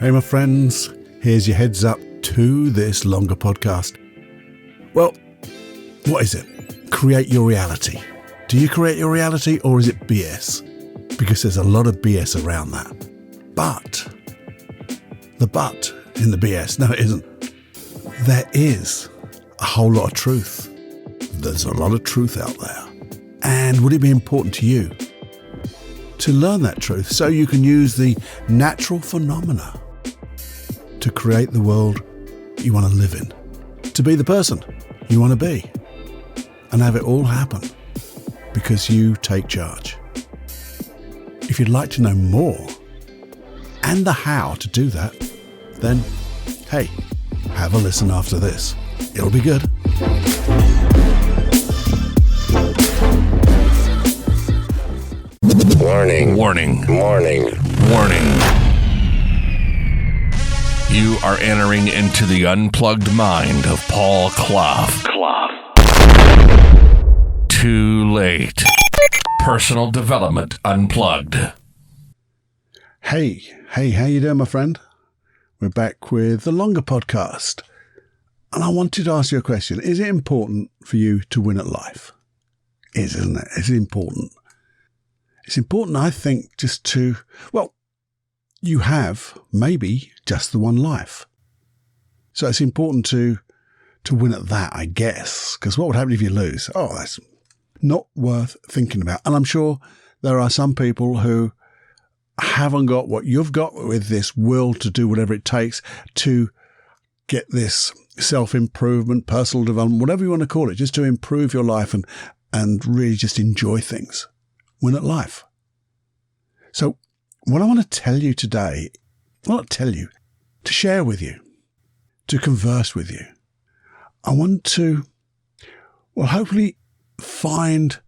Hey my friends, here's your heads up to this longer podcast. Well, what is it? Create your reality. Do you create your reality or is it BS? Because there's a lot of BS around that. But, the but in the BS, no it isn't. There is a whole lot of truth. There's a lot of truth out there. And would it be important to you to learn that truth so you can use the natural phenomena to create the world you want to live in, to be the person you want to be, and have it all happen because you take charge. If you'd like to know more and the how to do that, then hey, have a listen after this. It'll be good. Warning. Warning. Warning. Warning. You are entering into the unplugged mind of Paul Clough. Too late. Personal Development Unplugged. Hey, how you doing, my friend? We're back with the longer podcast. And I wanted to ask you a question. Is it important for you to win at life? Isn't it? It's important. It's important, I think, just to, well, you have maybe just the one life. So it's important to win at that, I guess. Because what would happen if you lose? Oh, that's not worth thinking about. And I'm sure there are some people who haven't got what you've got with this will to do whatever it takes to get this self-improvement, personal development, whatever you want to call it, just to improve your life and really just enjoy things. Win at life. So what I want to tell you today, well, not tell you, to share with you, to converse with you, I want to, well, hopefully find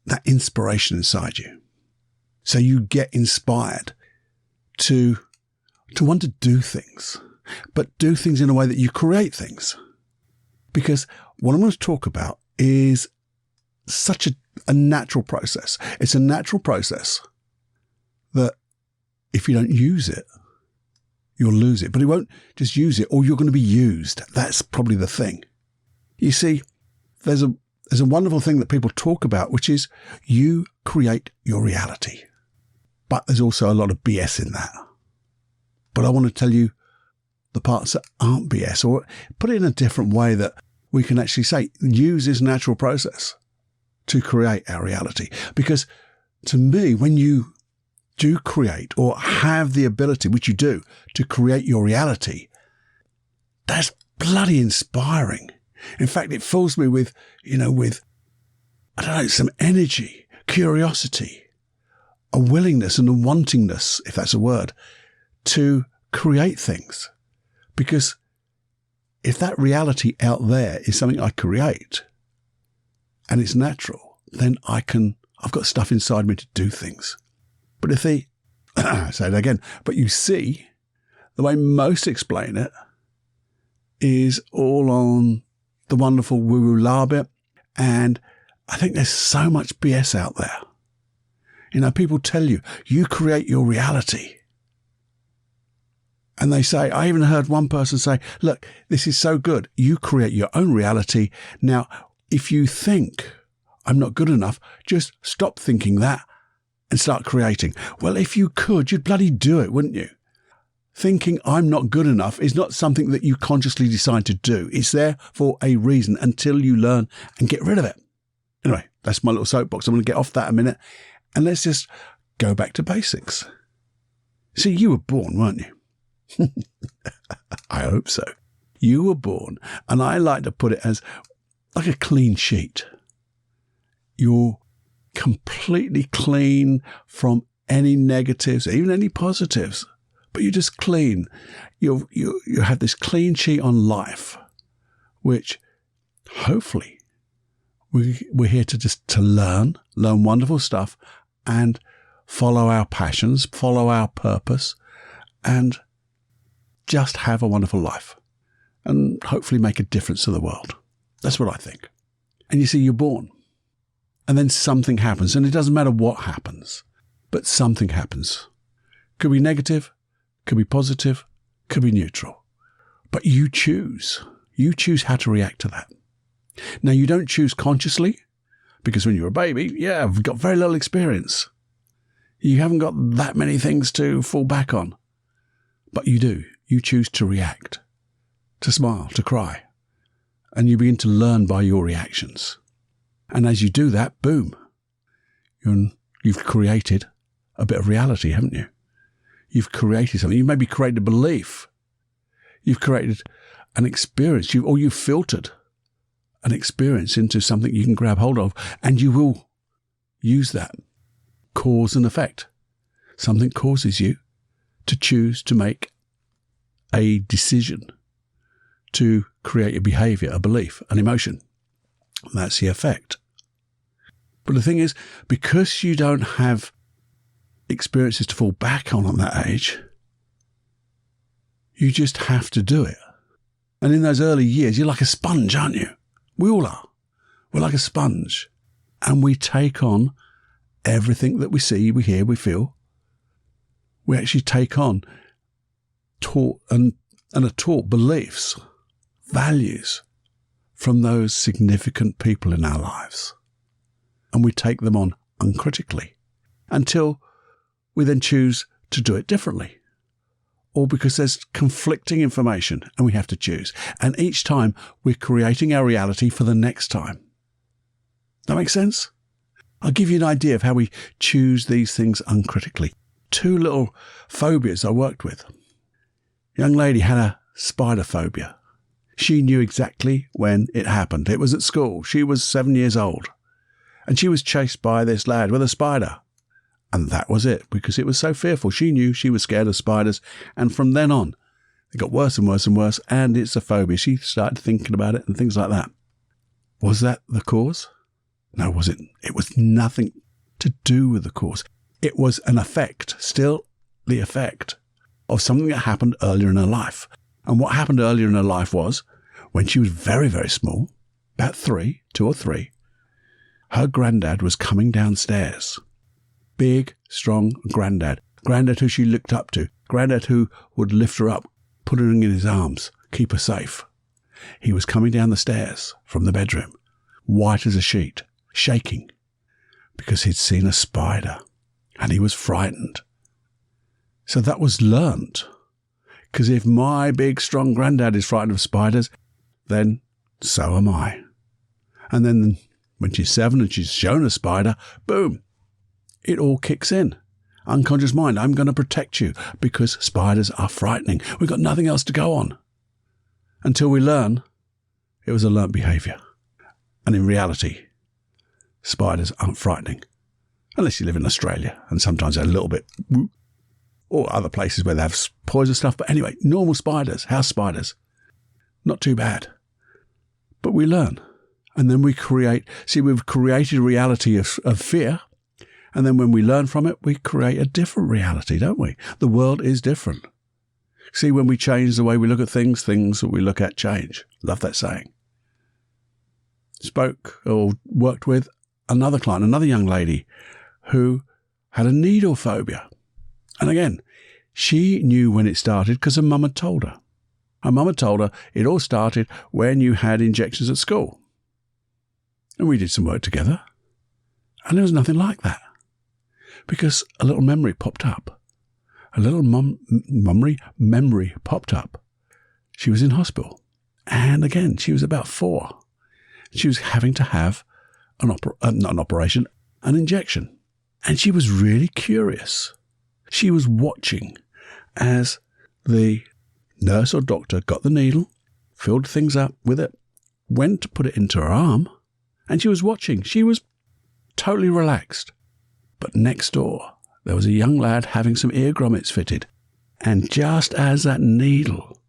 that inspiration inside you. So you get inspired to want to do things, but do things in a way that you create things. Because what I'm going to talk about is such a natural process. It's a natural process that if you don't use it, you'll lose it. But you won't just use it, or you're going to be used. That's probably the thing. You see, there's a wonderful thing that people talk about, which is you create your reality. But there's also a lot of BS in that. But I want to tell you the parts that aren't BS, or put it in a different way that we can actually say, use this natural process to create our reality. Because to me, when you do create or have the ability, which you do, to create your reality, that's bloody inspiring. In fact, it fills me with, I don't know, some energy, curiosity, a willingness and a wantingness, if that's a word, to create things. Because if that reality out there is something I create and it's natural, then I've got stuff inside me to do things. But if say it again, but you see, the way most explain it is all on the wonderful woo-woo la bit. And I think there's so much BS out there. People tell you, you create your reality. And they say, I even heard one person say, look, this is so good. You create your own reality. Now, if you think I'm not good enough, just stop thinking that and start creating. Well, if you could, you'd bloody do it, wouldn't you? Thinking I'm not good enough is not something that you consciously decide to do. It's there for a reason until you learn and get rid of it. Anyway, that's my little soapbox. I'm going to get off that in a minute. And let's just go back to basics. See, you were born, weren't you? I hope so. You were born, and I like to put it as like a clean sheet. You're completely clean from any negatives, even any positives, but you're just clean. You have this clean sheet on life, which hopefully we're here to learn wonderful stuff and follow our passions, follow our purpose, and just have a wonderful life and hopefully make a difference to the world. That's what I think. And you see, you're born. And then something happens, and it doesn't matter what happens, but something happens. Could be negative, Could be positive, could be neutral. But you choose. You choose how to react to that. Now, you don't choose consciously, because when you're a baby, you've got very little experience. You haven't got that many things to fall back on. But you do. You choose to react, to smile, to cry. And you begin to learn by your reactions. And as you do that, boom, you've created a bit of reality, haven't you? You've created something. You've maybe created a belief. You've created an experience. You've filtered an experience into something you can grab hold of, and you will use that. Cause and effect. Something causes you to choose to make a decision, to create a behavior, a belief, an emotion. That's the effect. But the thing is, because you don't have experiences to fall back on that age, you just have to do it. And in those early years, you're like a sponge, aren't you? We all are. We're like a sponge. And we take on everything that we see, we hear, we feel. We actually take on taught and are taught beliefs, values from those significant people in our lives. And we take them on uncritically until we then choose to do it differently. Or because there's conflicting information and we have to choose. And each time we're creating our reality for the next time. That makes sense? I'll give you an idea of how we choose these things uncritically. 2 little phobias I worked with. A young lady had a spider phobia. She knew exactly when it happened. It was at school. She was 7 years old. And she was chased by this lad with a spider. And that was it, because it was so fearful. She knew she was scared of spiders. And from then on, it got worse and worse and worse. And it's a phobia. She started thinking about it and things like that. Was that the cause? No, was it? It was nothing to do with the cause. It was an effect, still the effect of something that happened earlier in her life. And what happened earlier in her life was, when she was very, very small, about 2 or 3, her granddad was coming downstairs. Big, strong granddad. Granddad who she looked up to. Granddad who would lift her up, put her in his arms, keep her safe. He was coming down the stairs from the bedroom, white as a sheet, shaking, because he'd seen a spider, and he was frightened. So that was learnt. Because if my big, strong granddad is frightened of spiders, then so am I. And then when she's 7 and she's shown a spider, boom, it all kicks in. Unconscious mind, I'm going to protect you because spiders are frightening. We've got nothing else to go on. Until we learn, it was a learnt behaviour. And in reality, spiders aren't frightening. Unless you live in Australia, and sometimes they're a little bit, or other places where they have poison stuff. But anyway, normal spiders, house spiders, not too bad. But we learn. And then we create, we've created a reality of fear. And then when we learn from it, we create a different reality, don't we? The world is different. See, when we change the way we look at things, things that we look at change. Love that saying. Spoke or worked with another client, another young lady who had a needle phobia. And again, she knew when it started because her mum had told her. Her mum had told her it all started when you had injections at school. And we did some work together. And there was nothing like that. Because a little memory popped up. A little memory popped up. She was in hospital. And again, she was about 4. She was having to have an injection. And she was really curious. She was watching as the nurse or doctor got the needle, filled things up with it, went to put it into her arm, and she was watching. She was totally relaxed. But next door, there was a young lad having some ear grommets fitted. And just as that needle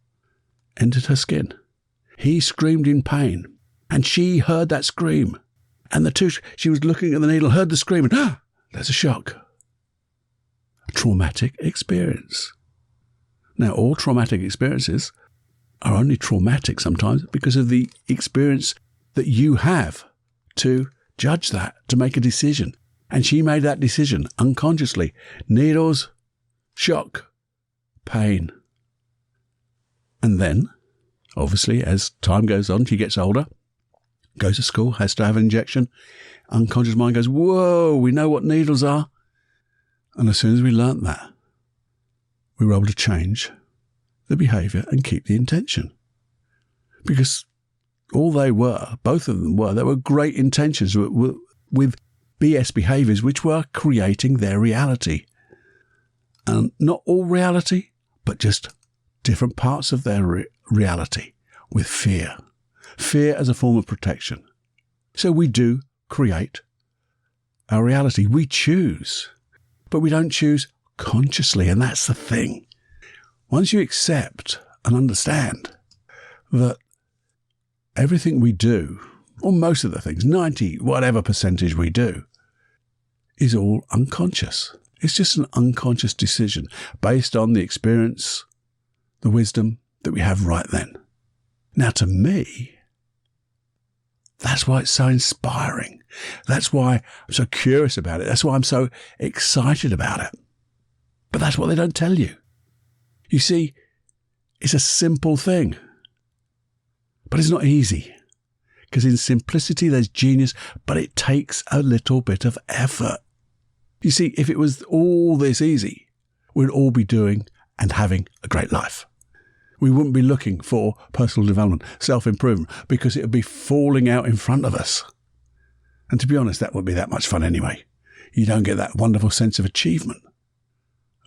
entered her skin, he screamed in pain. And she heard that scream. And she was looking at the needle, heard the scream, and there's a shock. A traumatic experience. Now, all traumatic experiences are only traumatic sometimes because of the experience that you have to judge that, to make a decision. And she made that decision unconsciously. Needles, shock, pain. And then, obviously, as time goes on, she gets older, goes to school, has to have an injection. Unconscious mind goes, whoa, we know what needles are. And as soon as we learnt that, we were able to change the behaviour and keep the intention. Because all they were, both of them were, they were great intentions with BS behaviours which were creating their reality. And not all reality, but just different parts of their reality with fear. Fear as a form of protection. So we do create our reality. We choose, but we don't choose consciously, and that's the thing. Once you accept and understand that everything we do, or most of the things, 90 whatever percentage we do, is all unconscious. It's just an unconscious decision based on the experience, the wisdom that we have right then. Now, to me, that's why it's so inspiring. That's why I'm so curious about it. That's why I'm so excited about it. But that's what they don't tell you. You see, it's a simple thing, but it's not easy. Because in simplicity, there's genius, but it takes a little bit of effort. You see, if it was all this easy, we'd all be doing and having a great life. We wouldn't be looking for personal development, self-improvement, because it would be falling out in front of us. And to be honest, that wouldn't be that much fun anyway. You don't get that wonderful sense of achievement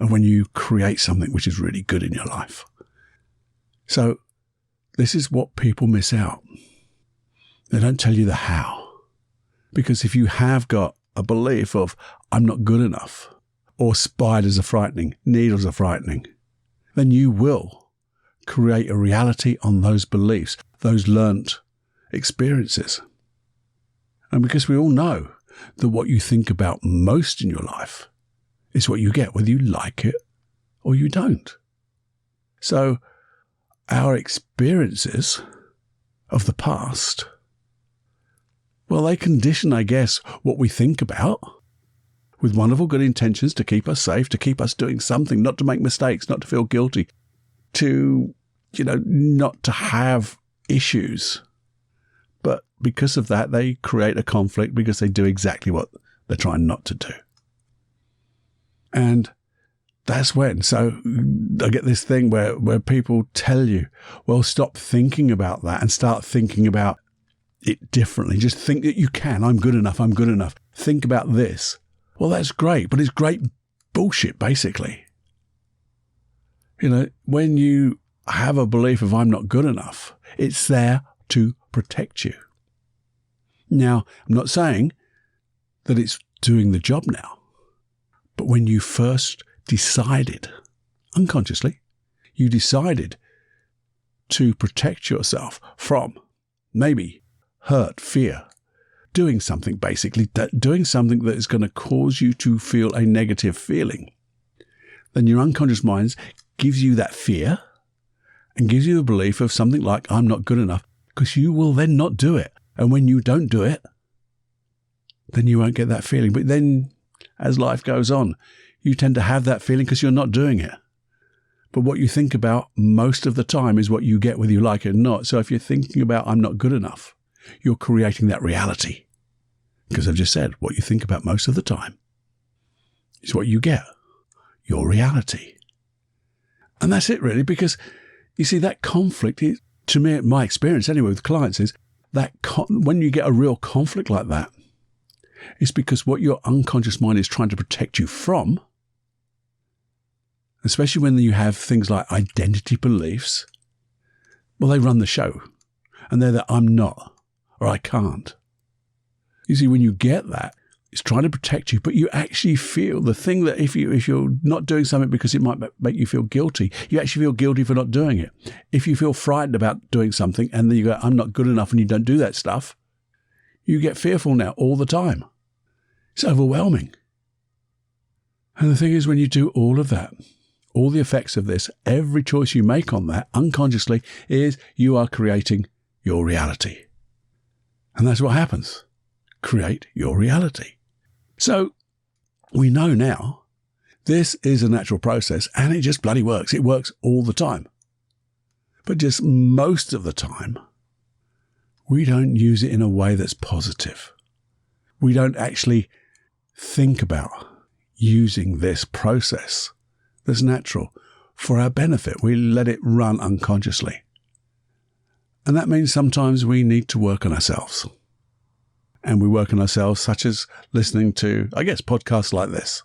of when you create something which is really good in your life. So this is what people miss out. They don't tell you the how. Because if you have got a belief of, I'm not good enough, or spiders are frightening, needles are frightening, then you will create a reality on those beliefs, those learnt experiences. And because we all know that what you think about most in your life is what you get, whether you like it or you don't. So our experiences of the past, well, they condition, I guess, what we think about with wonderful good intentions to keep us safe, to keep us doing something, not to make mistakes, not to feel guilty, to, not to have issues. But because of that, they create a conflict because they do exactly what they're trying not to do. And that's when, so I get this thing where people tell you, well, stop thinking about that and start thinking about it differently. Just think that you can. I'm good enough. I'm good enough. Think about this. Well, that's great, but it's great bullshit, basically. When you have a belief of I'm not good enough, it's there to protect you. Now, I'm not saying that it's doing the job now, but when you first decided, unconsciously, you decided to protect yourself from maybe hurt, fear, doing something basically, doing something that is going to cause you to feel a negative feeling, then your unconscious mind gives you that fear and gives you the belief of something like, I'm not good enough, because you will then not do it. And when you don't do it, then you won't get that feeling. But then as life goes on, you tend to have that feeling because you're not doing it. But what you think about most of the time is what you get whether you like it or not. So if you're thinking about I'm not good enough, you're creating that reality. Because I've just said, what you think about most of the time is what you get, your reality. And that's it really, because you see that conflict, to me, my experience anyway with clients is that when you get a real conflict like that, it's because what your unconscious mind is trying to protect you from, especially when you have things like identity beliefs, well, they run the show. And they're that I'm not, or I can't. You see, when you get that, it's trying to protect you, but you actually feel the thing that if you're not doing something because it might make you feel guilty, you actually feel guilty for not doing it. If you feel frightened about doing something and then you go, I'm not good enough, and you don't do that stuff, you get fearful now all the time. It's overwhelming. And the thing is, when you do all of that, all the effects of this, every choice you make on that unconsciously is you are creating your reality. And that's what happens. Create your reality. So we know now This is a natural process, and it just bloody works. It works all the time. But just most of the time, we don't use it in a way that's positive. We don't actually think about using this process that's natural for our benefit. We let it run unconsciously. And that means sometimes we need to work on ourselves. And we work on ourselves such as listening to, podcasts like this,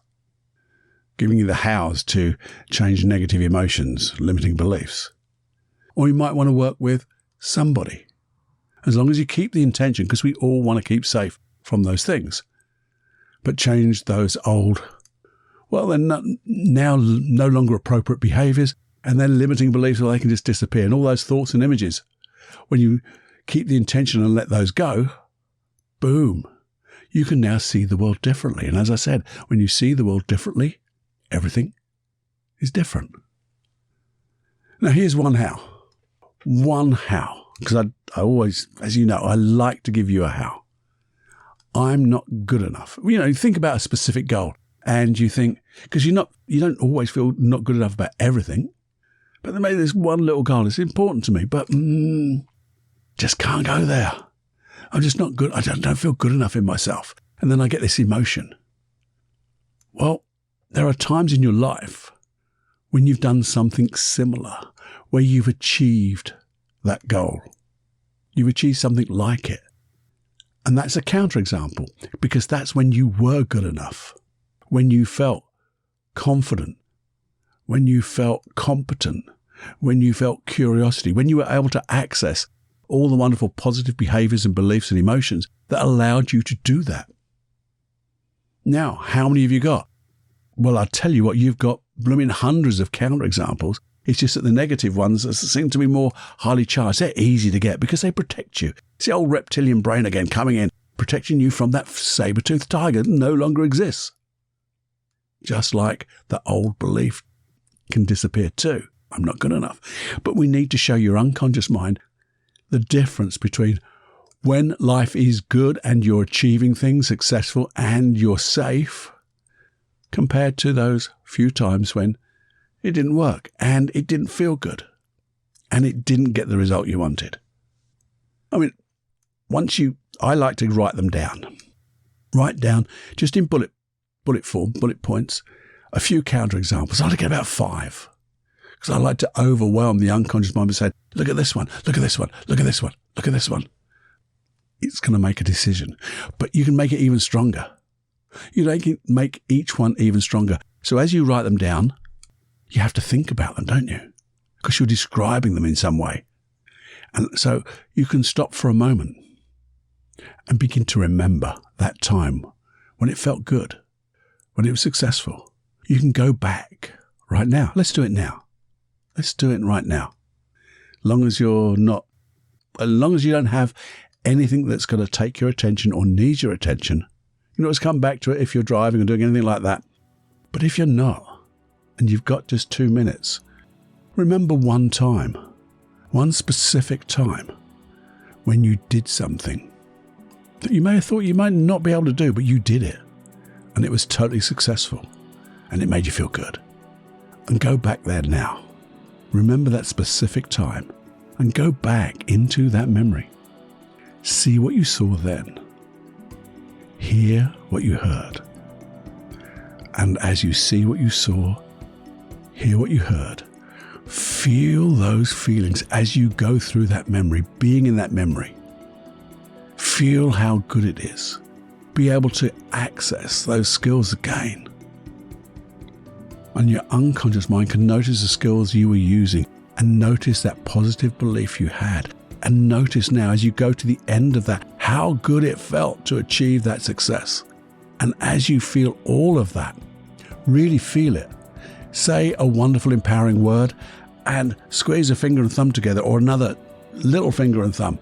giving you the hows to change negative emotions, limiting beliefs. Or you might want to work with somebody, as long as you keep the intention, because we all want to keep safe from those things, but change those old, they're now no longer appropriate behaviors, and then limiting beliefs where they can just disappear. And all those thoughts and images, when you keep the intention and let those go, boom, you can now see the world differently. And as I said, when you see the world differently, everything is different. Now, here's one how. One how. Because I always, as you know, I like to give you a how. I'm not good enough. You think about a specific goal and you think, because you don't always feel not good enough about everything, but then maybe there's one little goal that's important to me, but just can't go there. I'm just not good. I don't feel good enough in myself. And then I get this emotion. Well, there are times in your life when you've done something similar, where you've achieved that goal. You've achieved something like it. And that's a counterexample, because that's when you were good enough, when you felt confident, when you felt competent, when you felt curiosity, when you were able to access all the wonderful positive behaviors and beliefs and emotions that allowed you to do that. Now, how many have you got? Well, I'll tell you what, you've got blooming hundreds of counterexamples. It's just that the negative ones seem to be more highly charged. They're easy to get because they protect you. It's the old reptilian brain again coming in, protecting you from that saber-toothed tiger that no longer exists. Just like the old belief can disappear too. I'm not good enough. But we need to show your unconscious mind the difference between when life is good and you're achieving things successful and you're safe, compared to those few times when it didn't work and it didn't feel good and it didn't get the result you wanted. I mean, I like to write them down. Write down just in bullet form, bullet points, a few counterexamples. I like to get about 5 because I like to overwhelm the unconscious mind and say, look at this one, look at this one, look at this one, look at this one. It's going to make a decision, but you can make it even stronger. You can make each one even stronger. So as you write them down, you have to think about them, don't you? Because you're describing them in some way. And so you can stop for a moment and begin to remember that time when it felt good, when it was successful. You can go back right now. Let's do it now. Let's do it right now. As long as you don't have anything that's going to take your attention or need your attention, you can always come back to it if you're driving or doing anything like that. But if you're not, and you've got just 2 minutes, remember one time, one specific time, when you did something that you may have thought you might not be able to do, but you did it, and it was totally successful, and it made you feel good. And go back there now. Remember that specific time, and go back into that memory. See what you saw then. Hear what you heard. And as you see what you saw, hear what you heard, feel those feelings as you go through that memory, being in that memory. Feel how good it is. Be able to access those skills again. And your unconscious mind can notice the skills you were using and notice that positive belief you had. And notice now as you go to the end of that, how good it felt to achieve that success. And as you feel all of that, really feel it. Say a wonderful, empowering word and squeeze a finger and thumb together, or another little finger and thumb.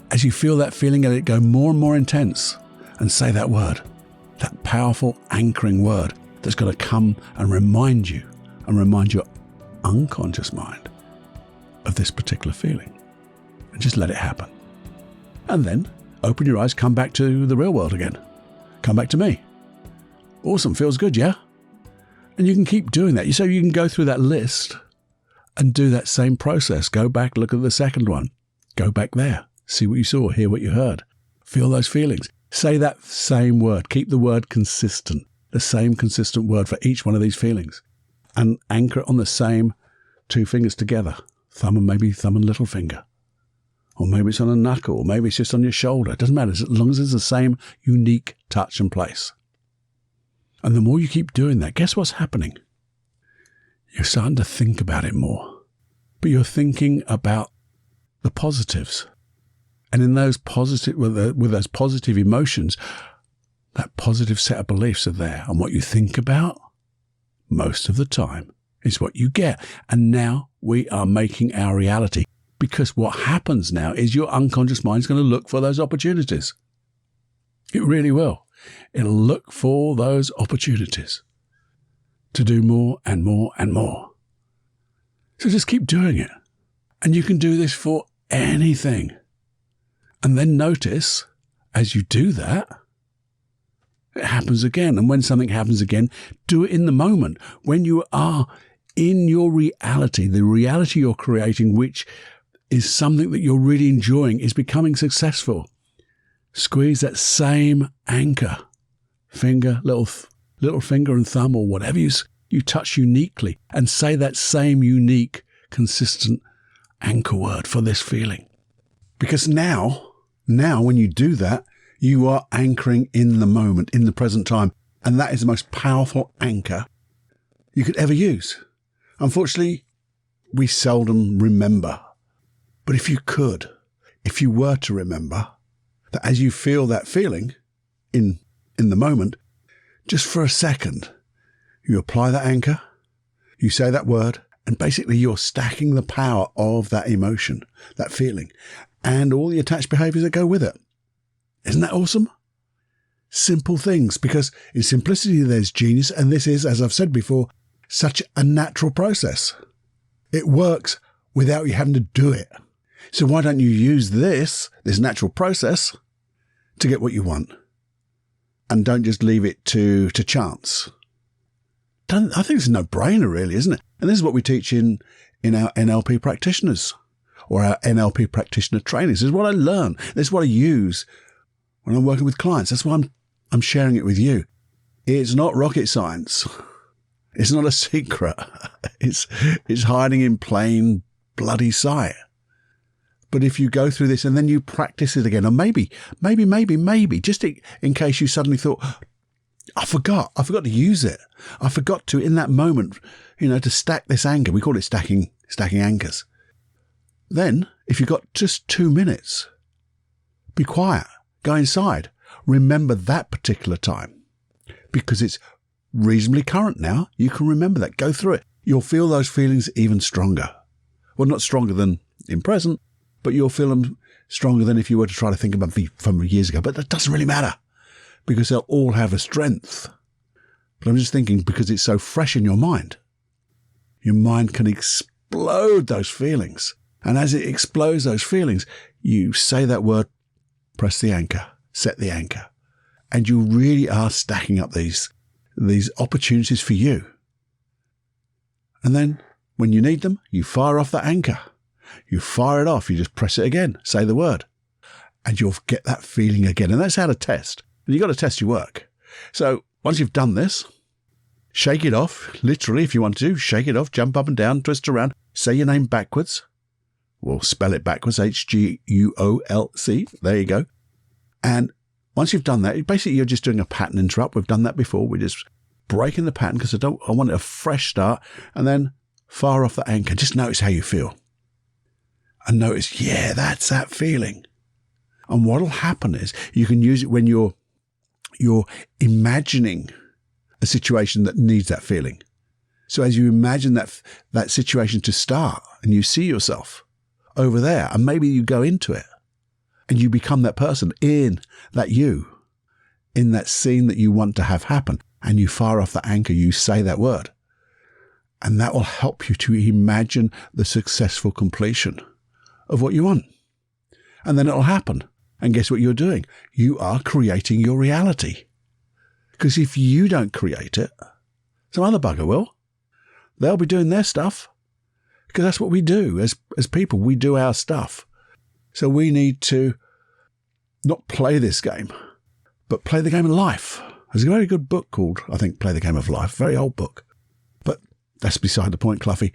As you feel that feeling, let it go more and more intense, and say that word, that powerful anchoring word that's going to come and remind your unconscious mind of this particular feeling. And just let it happen. And then open your eyes, come back to the real world again. Come back to me. Awesome, feels good, yeah? And you can keep doing that. So you can go through that list and do that same process. Go back, look at the second one. Go back there. See what you saw, hear what you heard. Feel those feelings. Say that same word. Keep the word consistent. The same consistent word for each one of these feelings. And anchor it on the same two fingers together. Thumb and little finger. Or maybe it's on a knuckle, or maybe it's just on your shoulder. It doesn't matter, as long as it's the same unique touch and place. And the more you keep doing that, guess what's happening? You're starting to think about it more. But you're thinking about the positives. And in those positive, with those positive emotions, that positive set of beliefs are there. And what you think about, most of the time, is what you get. And now we are making our reality. Because what happens now is your unconscious mind is going to look for those opportunities. It really will. It'll look for those opportunities to do more and more and more. So just keep doing it. And you can do this for anything. And then notice, as you do that, it happens again. And when something happens again, do it in the moment. When you are in your reality, the reality you're creating, which is something that you're really enjoying, is becoming successful. Squeeze that same anchor, finger, little finger and thumb, or whatever you touch uniquely, and say that same unique, consistent anchor word for this feeling. Because now when you do that, you are anchoring in the moment, in the present time. And that is the most powerful anchor you could ever use. Unfortunately, we seldom remember. But if you were to remember that as you feel that feeling in the moment, just for a second, you apply that anchor, you say that word, and basically you're stacking the power of that emotion, that feeling, and all the attached behaviors that go with it. Isn't that awesome? Simple things, because in simplicity there's genius, and this is, as I've said before, such a natural process. It works without you having to do it. So why don't you use this natural process to get what you want? And don't just leave it to chance. I think it's a no-brainer, really, isn't it? And this is what we teach in our NLP practitioners or our NLP practitioner trainings. This is what I learn. This is what I use when I'm working with clients. That's why I'm sharing it with you. It's not rocket science. It's not a secret. It's hiding in plain bloody sight. But if you go through this and then you practice it again, or maybe, just in case you suddenly thought, I forgot to use it. I forgot to, in that moment, to stack this anchor. We call it stacking anchors. Then, if you've got just 2 minutes, be quiet, go inside, remember that particular time, because it's reasonably current now. You can remember that. Go through it. You'll feel those feelings even stronger. Well, not stronger than in present, but you'll feel them stronger than if you were to try to think about them from years ago. But that doesn't really matter, because they'll all have a strength. But I'm just thinking, because it's so fresh in your mind can explode those feelings. And as it explodes those feelings, you say that word, press the anchor, set the anchor. And you really are stacking up these opportunities for you. And then when you need them, you fire off that anchor. You fire it off. You just press it again, say the word, and you'll get that feeling again. And that's how to test. And you've got to test your work. So once you've done this, shake it off. Literally, if you want to, shake it off, jump up and down, twist around, say your name backwards. We'll spell it backwards, H-G-U-O-L-C. There you go. And once you've done that, basically you're just doing a pattern interrupt. We've done that before. We're just breaking the pattern because I want a fresh start. And then fire off the anchor. Just notice how you feel. And notice, yeah, that's that feeling. And what'll happen is you can use it when you're imagining a situation that needs that feeling. So as you imagine that situation to start and you see yourself over there, and maybe you go into it and you become that person in that scene that you want to have happen, and you fire off the anchor, you say that word, and that will help you to imagine the successful completion of what you want. And then it'll happen. And guess what you're doing? You are creating your reality. Because if you don't create it, Some other bugger will. They'll be doing their stuff because that's what we do as people. We do our stuff. So we need to not play this game, but play the game of life. There's a very good book called, I think, Play the Game of Life. Very old book. But that's beside the point, Cluffy.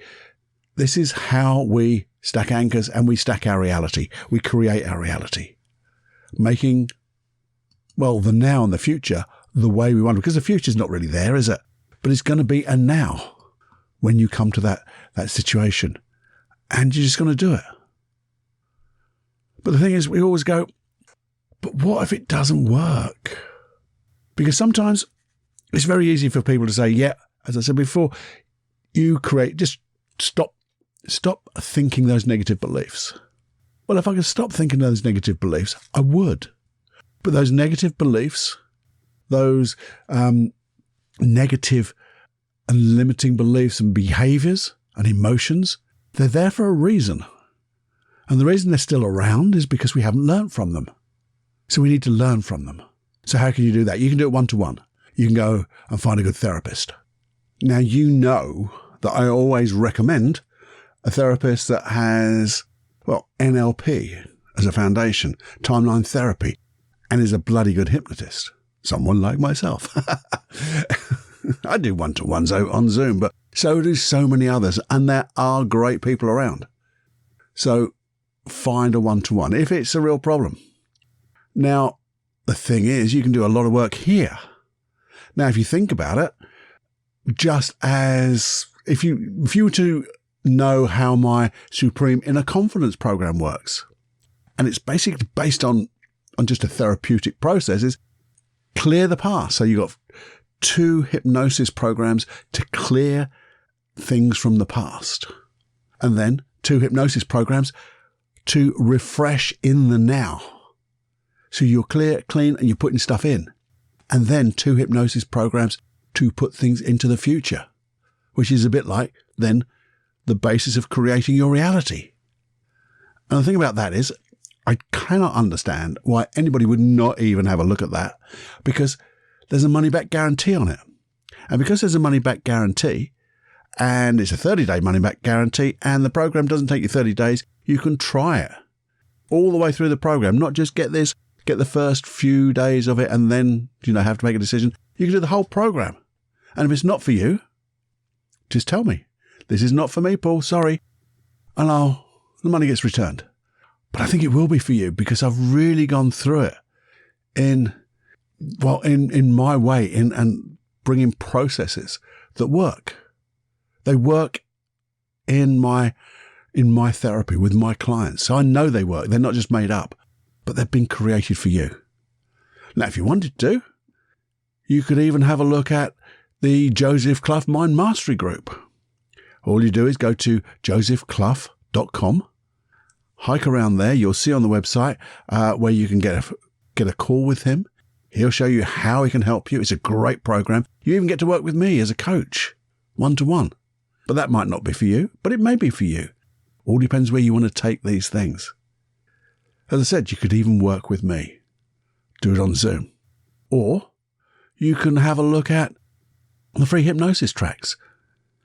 This is how we stack anchors and we stack our reality. We create our reality. Making, well, the now and the future the way we want. Because the future's not really there, is it? But it's going to be a now when you come to that situation. And you're just going to do it. But the thing is, we always go, but what if it doesn't work? Because sometimes it's very easy for people to say, yeah, as I said before, just stop thinking those negative beliefs. Well, if I could stop thinking those negative beliefs, I would. But those negative beliefs, those negative and limiting beliefs and behaviors and emotions, they're there for a reason. And the reason they're still around is because we haven't learned from them. So we need to learn from them. So how can you do that? You can do it one-to-one. You can go and find a good therapist. Now, you know that I always recommend a therapist that has, well, NLP as a foundation, timeline therapy, and is a bloody good hypnotist. Someone like myself. I do one-to-ones on Zoom, but so do so many others, and there are great people around. So find a one-to-one if it's a real problem. Now, the thing is, you can do a lot of work here. Now, if you think about it, just as if you were to know how my Supreme Inner Confidence program works, and it's basically based on just a therapeutic process, is clear the past. So you've got 2 hypnosis programs to clear things from the past, and then 2 hypnosis programs to refresh in the now. So you're clear, clean, and you're putting stuff in. And then 2 hypnosis programs to put things into the future, which is a bit like then the basis of creating your reality. And the thing about that is, I cannot understand why anybody would not even have a look at that, because there's a money-back guarantee on it. And because there's a money-back guarantee, and it's a 30-day money-back guarantee, and the program doesn't take you 30 days, you can try it all the way through the program, not just get the first few days of it and then, have to make a decision. You can do the whole program. And if it's not for you, just tell me, this is not for me, Paul, sorry. And the money gets returned. But I think it will be for you because I've really gone through it in my way, and bringing processes that work. They work in my therapy with my clients. So I know they work. They're not just made up, but they've been created for you. Now, if you wanted to, you could even have a look at the Joseph Clough Mind Mastery Group. All you do is go to josephclough.com, hike around there. You'll see on the website where you can get a call with him. He'll show you how he can help you. It's a great program. You even get to work with me as a coach, one-to-one. But that might not be for you, but it may be for you. All depends where you want to take these things. As I said, you could even work with me. Do it on Zoom. Or you can have a look at the free hypnosis tracks.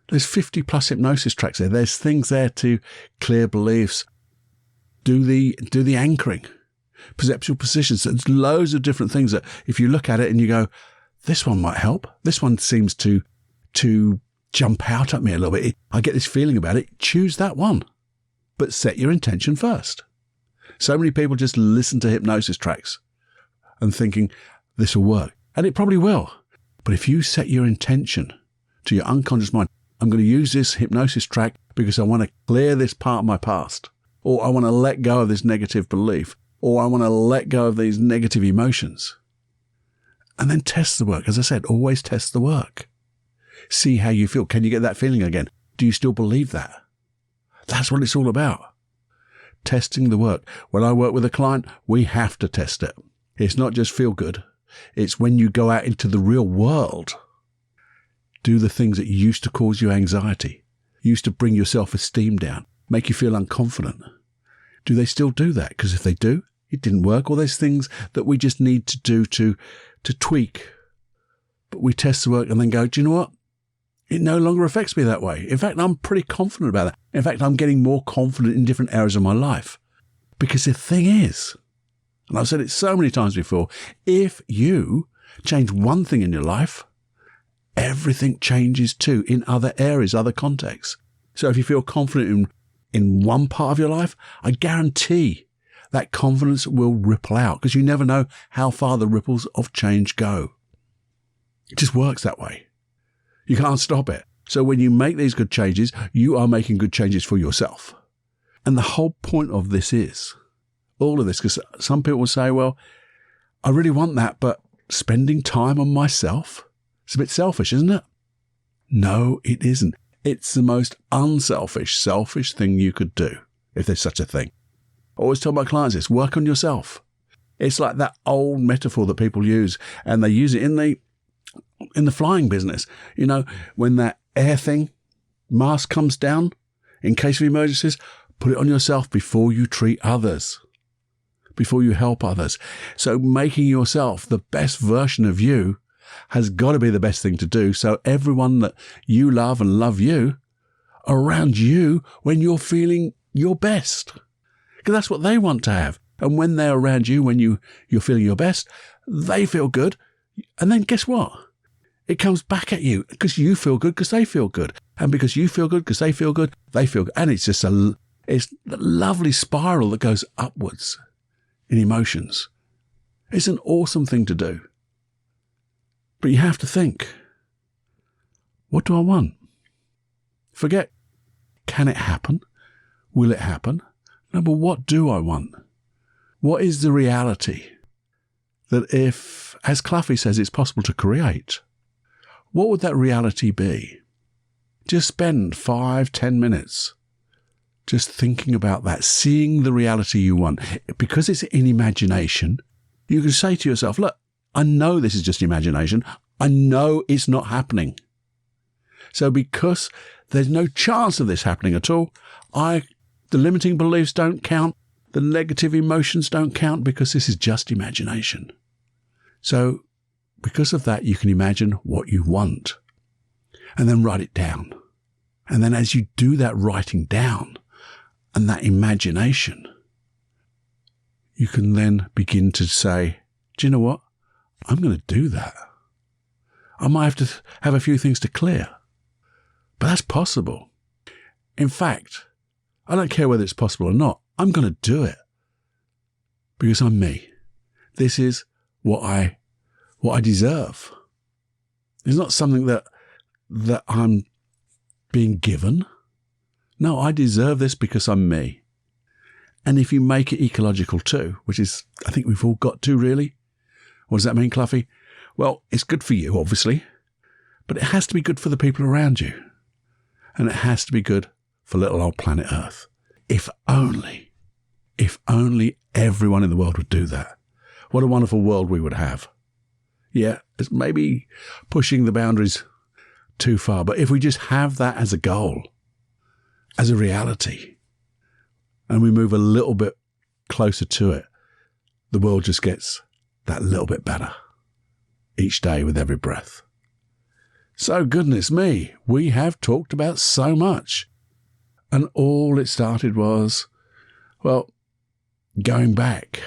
There's 50 plus hypnosis tracks there. There's things there to clear beliefs, do the anchoring, perceptual positions. There's loads of different things that if you look at it and you go, this one might help. This one seems to jump out at me a little bit. I get this feeling about it. Choose that one. But set your intention first. So many people just listen to hypnosis tracks and thinking this will work. And it probably will. But if you set your intention to your unconscious mind, I'm going to use this hypnosis track because I want to clear this part of my past, or I want to let go of this negative belief, or I want to let go of these negative emotions. And then test the work. As I said, always test the work. See how you feel. Can you get that feeling again? Do you still believe that? That's what it's all about. Testing the work. When I work with a client, we have to test it. It's not just feel good. It's when you go out into the real world, do the things that used to cause you anxiety, used to bring your self-esteem down, make you feel unconfident. Do they still do that? Because if they do, it didn't work. Or there's things that we just need to do to tweak. But we test the work and then go, do you know what? it no longer affects me that way. In fact, I'm pretty confident about that. In fact, I'm getting more confident in different areas of my life. Because the thing is, and I've said it so many times before, if you change one thing in your life, everything changes too in other areas, other contexts. So if you feel confident in one part of your life, I guarantee that confidence will ripple out, because you never know how far the ripples of change go. It just works that way. You can't stop it. So when you make these good changes, you are making good changes for yourself. And the whole point of this is, all of this, because some people will say, well, I really want that, but spending time on myself, it's a bit selfish, isn't it? No, it isn't. It's the most unselfish, selfish thing you could do, if there's such a thing. I always tell my clients this, work on yourself. It's like that old metaphor that people use, and they use it in the flying business. You know, when that air thing, mask comes down, in case of emergencies, put it on yourself before you treat others, before you help others. So making yourself the best version of you has got to be the best thing to do. So everyone that you love and love you are around you when you're feeling your best. Because that's what they want to have. And when they're around you, when you're feeling your best, they feel good. And then guess what? It comes back at you because you feel good because they feel good. And because you feel good because they feel good, they feel good. And it's just it's a lovely spiral that goes upwards in emotions. It's an awesome thing to do. But you have to think, what do I want? Forget, can it happen? Will it happen? No, but what do I want? What is the reality that if, as Cluffy says, it's possible to create, what would that reality be? Just spend 5-10 minutes just thinking about that, seeing the reality you want. Because it's in imagination, you can say to yourself, look, I know this is just imagination. I know it's not happening. So because there's no chance of this happening at all, the limiting beliefs don't count. The negative emotions don't count, because this is just imagination. So because of that, you can imagine what you want and then write it down. And then as you do that writing down and that imagination, you can then begin to say, do you know what? I'm going to do that. I might have to have a few things to clear, but that's possible. In fact, I don't care whether it's possible or not. I'm going to do it because I'm me. This is what I deserve. It's not something that I'm being given. No, I deserve this because I'm me. And if you make it ecological too, which is, I think we've all got to really. What does that mean, Cluffy? Well, it's good for you, obviously, but it has to be good for the people around you. And it has to be good for little old planet Earth. If only everyone in the world would do that. What a wonderful world we would have. Yeah, it's maybe pushing the boundaries too far, but if we just have that as a goal, as a reality, and we move a little bit closer to it, the world just gets that little bit better each day with every breath. So goodness me, we have talked about so much. And all it started was, well, going back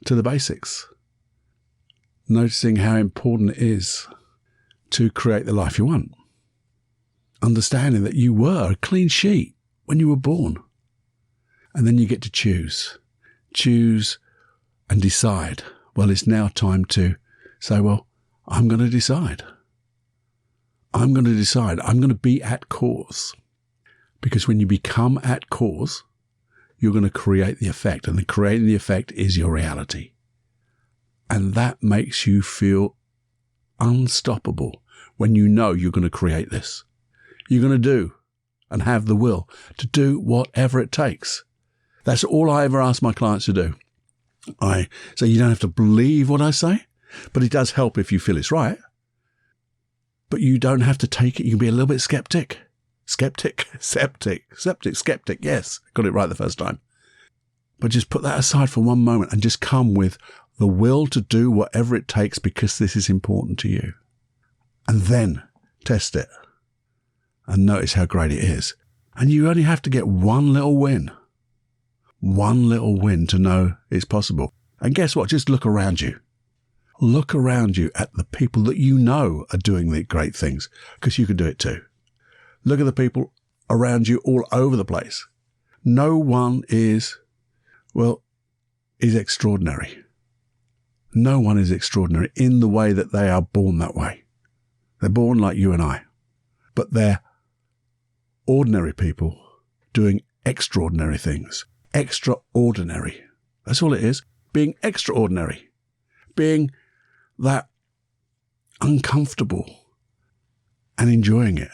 to the basics. Noticing how important it is to create the life you want. Understanding that you were a clean sheet when you were born. And then you get to choose. Choose and decide. Well, it's now time to say, well, I'm going to decide. I'm going to decide. I'm going to be at cause. Because when you become at cause, you're going to create the effect. And creating the effect is your reality. And that makes you feel unstoppable when you know you're going to create this. You're going to do and have the will to do whatever it takes. That's all I ever ask my clients to do. I say you don't have to believe what I say, but it does help if you feel it's right. But you don't have to take it. You can be a little bit skeptic. Skeptic. Yes, got it right the first time. But just put that aside for one moment and just come with the will to do whatever it takes because this is important to you. And then test it. and notice how great it is. And you only have to get one little win to know it's possible. And guess what? Just look around you. Look around you at the people that you know are doing the great things, because you can do it too. Look at the people around you all over the place. No one is extraordinary. No one is extraordinary in the way that they are born that way. They're born like you and I, but they're ordinary people doing extraordinary things. Extraordinary. That's all it is. Being extraordinary. Being that uncomfortable and enjoying it,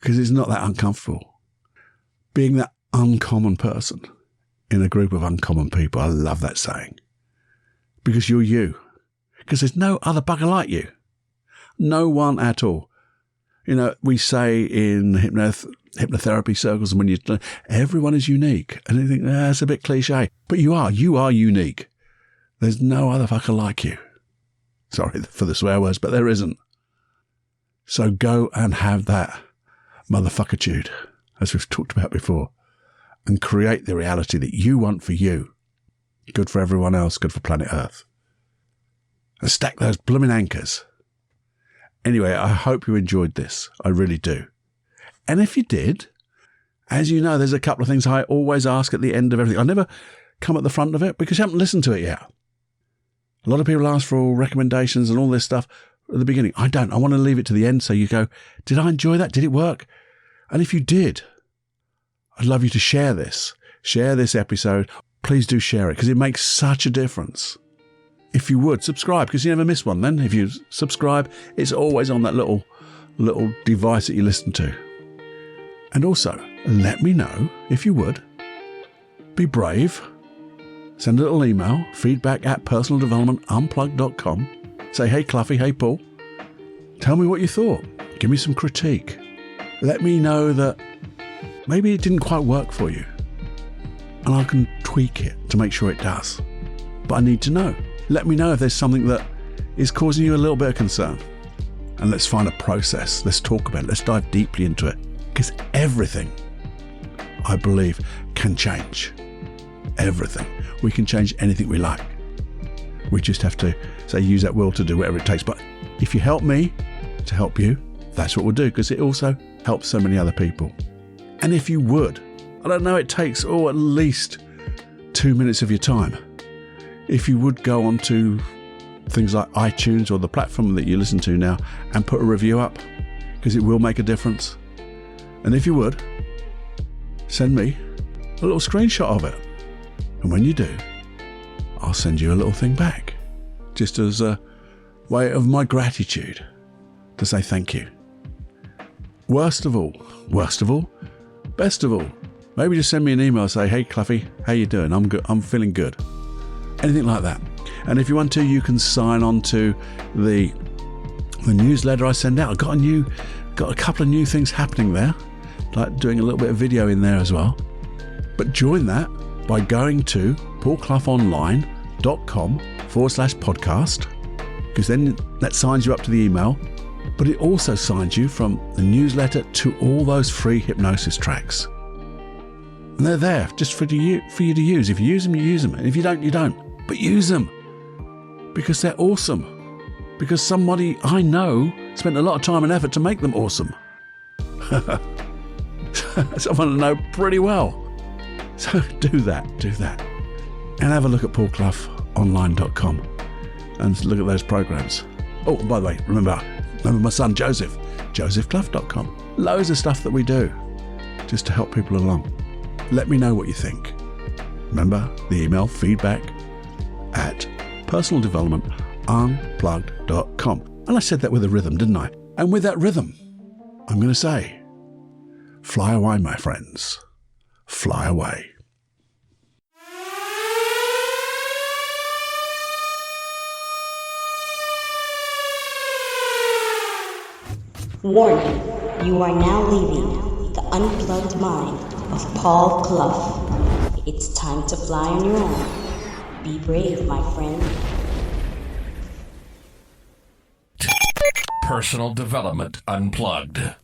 because it's not that uncomfortable. Being that uncommon person in a group of uncommon people. I love that saying. Because you're you. Because there's no other bugger like you. No one at all. You know, we say in hypnotherapy circles, and when everyone is unique. And you think, that's a bit cliche. But you are unique. There's no other fucker like you. Sorry for the swear words, but there isn't. So go and have that motherfuckertude, as we've talked about before, and create the reality that you want for you. Good for everyone else, good for planet Earth. And stack those blooming anchors. Anyway, I hope you enjoyed this. I really do. And if you did, as you know, there's a couple of things I always ask at the end of everything. I never come at the front of it because you haven't listened to it yet. A lot of people ask for all recommendations and all this stuff at the beginning. I don't. I want to leave it to the end so you go, did I enjoy that? Did it work? And if you did, I'd love you to share this. Share this episode. Please do share it because it makes such a difference. If you would, subscribe because you never miss one then. If you subscribe, it's always on that little device that you listen to. And also, let me know, if you would, be brave. Send a little email, feedback@personaldevelopmentunplugged.com. Say, hey, Cluffy, hey, Paul. Tell me what you thought. Give me some critique. Let me know that maybe it didn't quite work for you. And I can tweak it to make sure it does. But I need to know. Let me know if there's something that is causing you a little bit of concern. And let's find a process. Let's talk about it. Let's dive deeply into it. Because everything, I believe, can change. Everything. We can change anything we like. We just have to, use that will to do whatever it takes. But if you help me to help you, that's what we'll do, because it also helps so many other people. And if you would, I don't know, it takes, at least 2 minutes of your time. If you would go on to things like iTunes or the platform that you listen to now and put a review up, because it will make a difference. And if you would, send me a little screenshot of it. And when you do, I'll send you a little thing back, just as a way of my gratitude to say thank you. Worst of all, best of all, maybe just send me an email, say, hey, Cluffy, how you doing? I'm good. I'm feeling good. Anything like that. And if you want to, you can sign on to the newsletter I send out. I've got a couple of new things happening there, like doing a little bit of video in there as well. But join that by going to paulcloughonline.com/podcast, because then that signs you up to the email, but it also signs you from the newsletter to all those free hypnosis tracks. And they're there just for you to use. If you use them, you use them. And if you don't, you don't. But use them. Because they're awesome. Because somebody I know spent a lot of time and effort to make them awesome. Someone I know pretty well. So do that. And have a look at paulcloughonline.com and look at those programs. Oh, by the way, remember my son Joseph, josephclough.com. Loads of stuff that we do just to help people along. Let me know what you think. Remember the email, feedback@personaldevelopmentunplugged.com. And I said that with a rhythm, didn't I? And with that rhythm, I'm going to say, fly away, my friends. Fly away. Warning, you are now leaving the unplugged mind of Paul Clough. It's time to fly on your own. Be brave, my friend. Personal Development Unplugged.